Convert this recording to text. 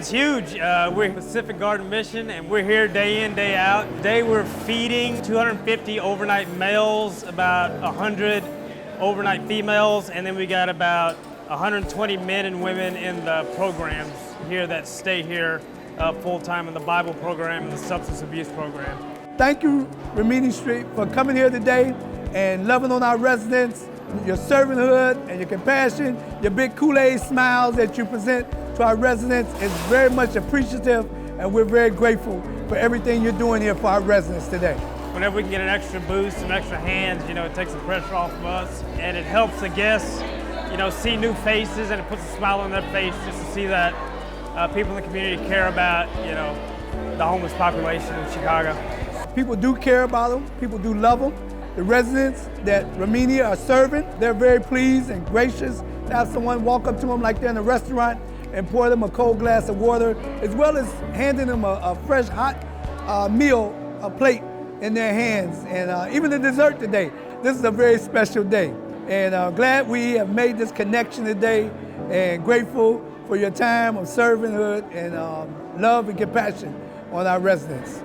it's huge. We're Pacific Garden Mission, and we're here day in, day out. Today we're feeding 250 overnight males, about 100 overnight females, and then we got about 120 men and women in the programs here that stay here full-time in the Bible program and the substance abuse program. Thank you, Rimini Street, for coming here today and loving on our residents, your servanthood and your compassion, your big Kool-Aid smiles that you present to our residents is very much appreciative, and we're very grateful for everything you're doing here for our residents today. Whenever we can get an extra boost, some extra hands, it takes the pressure off of us, and it helps the guests, see new faces, and it puts a smile on their face just to see that people in the community care about, the homeless population in Chicago. People do care about them. People do love them. The residents that Rimini are serving, they're very pleased and gracious to have someone walk up to them like they're in a restaurant and pour them a cold glass of water, as well as handing them a fresh, hot meal, a plate in their hands. And even the dessert today. This is a very special day. And glad we have made this connection today, and grateful for your time of servanthood and love and compassion on our residents.